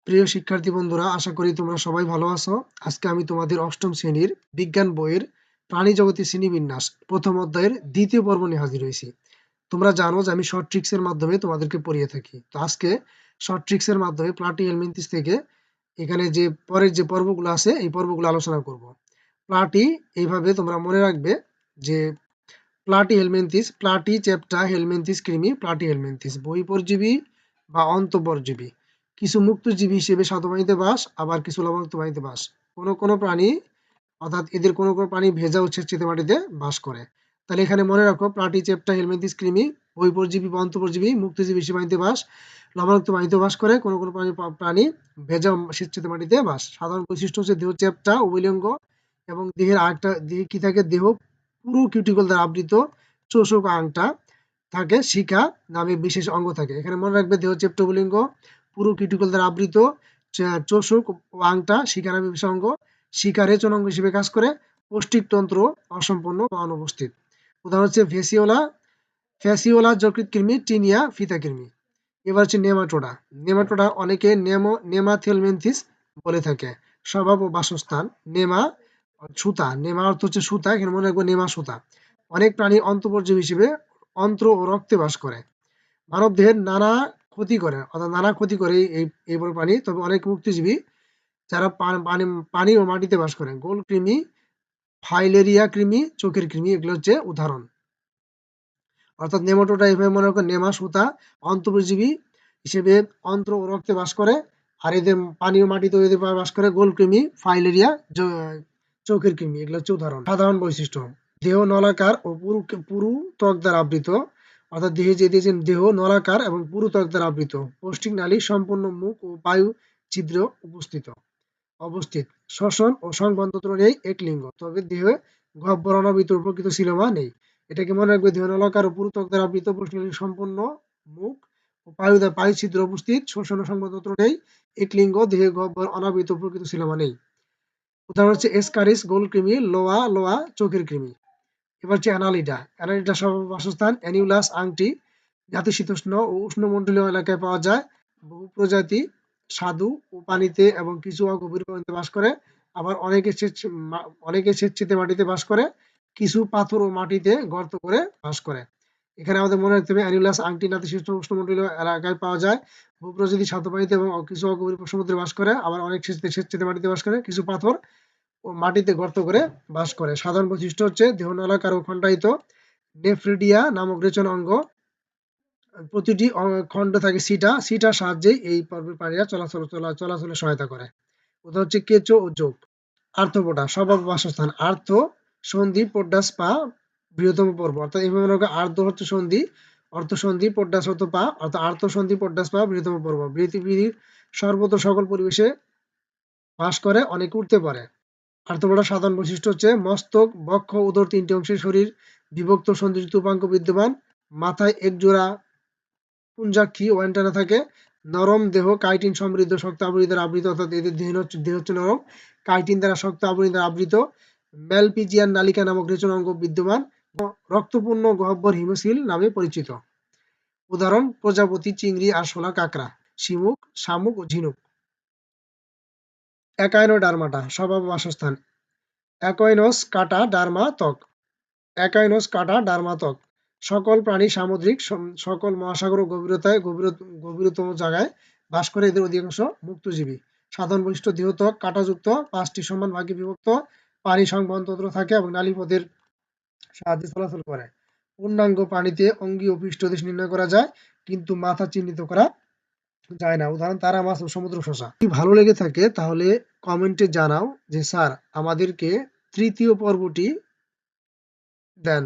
প্রিয় শিক্ষার্থী বন্ধুরা, আশা করি তোমরা সবাই ভালো আছো। আজকে আমি তোমাদের অষ্টম শ্রেণীর বিজ্ঞান বইয়ের প্রাণী জগতের শ্রেণীবিন্যাস প্রথম অধ্যায়ের দ্বিতীয় পর্ব নিয়ে হাজির হয়েছি। তোমরা জানো যে আমি শর্ট ট্রিক্স এর মাধ্যমে তোমাদেরকে পড়িয়ে থাকি। তো আজকে শর্ট ট্রিক্স এর মাধ্যমে প্লাটি হেলমিনথিস থেকে এখানে যে পরের যে পর্বগুলো আছে এই পর্বগুলো আলোচনা করব। প্লাটি এইভাবে তোমরা মনে রাখবে যে প্লাটি হেলমিনথিস, প্লাটি চ্যাপ্টা হেলমিনথিস কৃমি, প্লাটি হেলমিনথিস বহিঃপরজীবী বা অন্তঃপরজীবী। কিছু মুক্তজীবী হিসেবে স্বাদু পানিতে বাস, আবার কিছু লবণাক্ত পানিতে বাস। কোনো প্রাণী অর্থাৎ এদের কোনো প্রাণী ভেজা ও ছেচেতে মাটিতে বাস করে। তাহলে এখানে মনে রাখো প্লাটি চ্যাপ্টা হেলমিনথিস কৃমি বহিঃপরজীবী বা অন্তঃপরজীবী, মুক্তজীবী হিসেবে পানিতে বাস, লবণাক্ত পানিতে বাস করে। কোনো প্রাণী ভেজা ও স্বেচ্ছাতে মাটিতে বাস। সাধারণ বৈশিষ্ট্য হচ্ছে দেহ চ্যাপ্টা, উভয়লিঙ্গ এবং দেহের আরেকটা দেহে কি থাকে, দেহ পুরো কিউটিকল দ্বারা আবৃত, চোষক আংটা থাকে, শিখা নামে বিশেষ অঙ্গ থাকে। এখানে মনে রাখবে দেহ চ্যাপ্টা উভয়লিঙ্গ, পুরো কিউটিকল দ্বারা আবৃত, চোষক ও আংটা শিখা নামে বিশেষ অঙ্গ, শিখা রেচন অঙ্গ হিসেবে কাজ করে, পৌষ্টিকতন্ত্র অসম্পন্ন বা অনুপস্থিত। উদাহরণ হচ্ছে ফ্যাসিওলা যকৃৎ কৃমি, টিনিয়া ফিতা কৃমি। এবার হচ্ছে নেমাটোডা। নেমাটোডা অনেকে নেমাথেলমেন্থিস বলে থাকে। স্বভাব ও বাসস্থান নেমা সুতা, নেমা অর্থ হচ্ছে সুতা, এখানে মনে রাখবো নেমা সুতা। অনেক প্রাণী অন্তঃপরজীবী হিসেবে অন্ত্র ও রক্তে বাস করে। মানব দেহের নানা ক্ষতি করে, অর্থাৎ নানা ক্ষতি করে এই প্রাণী। তবে অনেক মুক্তজীবী যারা পানি ও মাটিতে বাস করে। গোল কৃমি, ফাইলেরিয়া কৃমি, চোখের কৃমি, এগুলো হচ্ছে উদাহরণ। অর্থাৎ নেমাটোডা এভাবে মনে রাখো নেমা সুতা, অন্তঃপরজীবী হিসেবে অন্ত্র ও রক্তে বাস করে। আর এদের পানি ও মাটিতে এদের বাস করে। গোল কৃমি, ফাইলেরিয়া, চোখের কৃমি, এগুলো হচ্ছে উদাহরণ। সাধারণ বৈশিষ্ট্য: দেহ নলাকার ও পুরু ত্বক দ্বারা আবৃত, অর্থাৎ দেহ নলাকার এবং পুরু ত্বক দ্বারা আবৃত। পৌষ্টিক নালী সম্পূর্ণ, মুখ ও বায়ু ছিদ্র অবস্থিত। শ্বসন ও সংবহনতন্ত্র নেই, এক লিঙ্গ। তবে দেহে গহ্বর অনাবৃত প্রকৃত সিলোমা নেই। এটাকে মনে রাখবে, দেহ নলাকার ও পুরু ত্বক দ্বারা আবৃত, পৌষ্টিক নালী সম্পূর্ণ, মুখ ও বায়ু ছিদ্র উপস্থিত, শ্বসন ও সংবহনতন্ত্র নেই, এক লিঙ্গ। দেহে গহ্বর অনাবৃত প্রকৃত সিলোমা নেই। উদাহরণ হচ্ছে এসকারিস গোল কৃমি, লোয়া চোখের কৃমি। এবার হচ্ছে অ্যানালিডা স্বভাব বাসস্থান অ্যানিউলাস আংটি, নাতিশীতোষ্ণ ও উষ্ণমণ্ডলীয় এলাকায় পাওয়া যায়। বহু প্রজাতি স্বাদু ও পানিতে এবং কিছু অগভীর পানিতে বাস করে। আবার অনেকে স্বেচ্ছাতে মাটিতে বাস করে, কিছু পাথর ও মাটিতে গর্ত করে বাস করে। এখানে আমাদের মনে রাখতে হবে অ্যানিউলাস আংটি নাতিশীতোষ্ণ উষ্ণমণ্ডলীয় এলাকায় পাওয়া যায়। বহু প্রজাতি স্বাদু পানিতে এবং কিছু অগভীর সমুদ্রে বাস করে। আবার অনেক স্বেচ্ছাতে মাটিতে বাস করে, কিছু পাথর ও মাটিতে গর্ত করে বাস করে। সাধারণ বৈশিষ্ট্য হচ্ছে দেহ নলাকার ও খণ্ডায়িত, নেফ্রিডিয়া নামক রেচন অঙ্গ, প্রতিটি খণ্ড থাকে সিটার সাহায্যে এই পর্বের প্রাণীরা চলাচলে সহায়তা করে। ওটা হচ্ছে কেঁচো ও যোগ। আর্থ্রোপোডা স্বভাব বাসস্থান আর্থ সন্ধি পোডাস পা, বৃহত্তম পর্ব। অর্থাৎ এইভাবে আর্দ্র হচ্ছে সন্ধি, অর্থ সন্ধি, পোডাস হতো পা, অর্থাৎ আর্থ সন্ধি পোডাস পা, বৃহত্তম পর্ব। পৃথিবীর সর্বত্র সকল পরিবেশে বাস করে, অনেক উঠতে পারে। আর্থ্রোপোডার সাধারণ বৈশিষ্ট্য হচ্ছে মস্তক, বক্ষ, উদর তিনটি অংশে শরীর বিভক্ত সন্ধিযুক্ত উপাঙ্গ বিদ্যমান, মাথায় একজোড়া পুঞ্জাক্ষী ও অ্যান্টেনা থাকে, নরম দেহ, কাইটিন সমৃদ্ধ, শক্ত আবরণী দ্বারা আবৃত, অর্থাৎ এদের দেহ হচ্ছে নরম, কাইটিন দ্বারা শক্ত আবরণী দ্বারা আবৃত। ম্যালপিজিয়ান নালিকা নামক রেচন অঙ্গ বিদ্যমান। রক্তপূর্ণ গহ্বর হিমোসিল নামে পরিচিত। উদাহরণ প্রজাপতি, চিংড়ি, আরশোলা, কাঁকড়া, শামুক ও ঝিনুক। একাইনোডার্মাটা স্বভাব বাসস্থান অ্যাকোয়াইনস কাটা ডার্মা ত্বক, অ্যাকোয়াইনস কাটা ডার্মা ত্বক। সকল প্রাণী সামুদ্রিক, সকল মহাসাগর ও গভীরতম জায়গায় বাস করে। এদের অধিকাংশ মুক্তজীবী। সাধারণ বৈশিষ্ট্য: দেহ ত্বক কাঁটাযুক্ত, 5টি সমান ভাগে বিভক্ত, পানি সংবহনতন্ত্র থাকে এবং নালীপথের সাহায্যে চলাচল করে। পূর্ণাঙ্গ প্রাণীতে অঙ্গীয় পৃষ্ঠদেশ নির্ণয় করা যায়, কিন্তু মাথা চিহ্নিত করা যায় না। উদাহরণ তারা মাছ ও সমুদ্র শসা। যদি ভালো লেগে থাকে তাহলে কমেন্টে জানাও যে স্যার আমাদেরকে তৃতীয় পর্বটি দেন।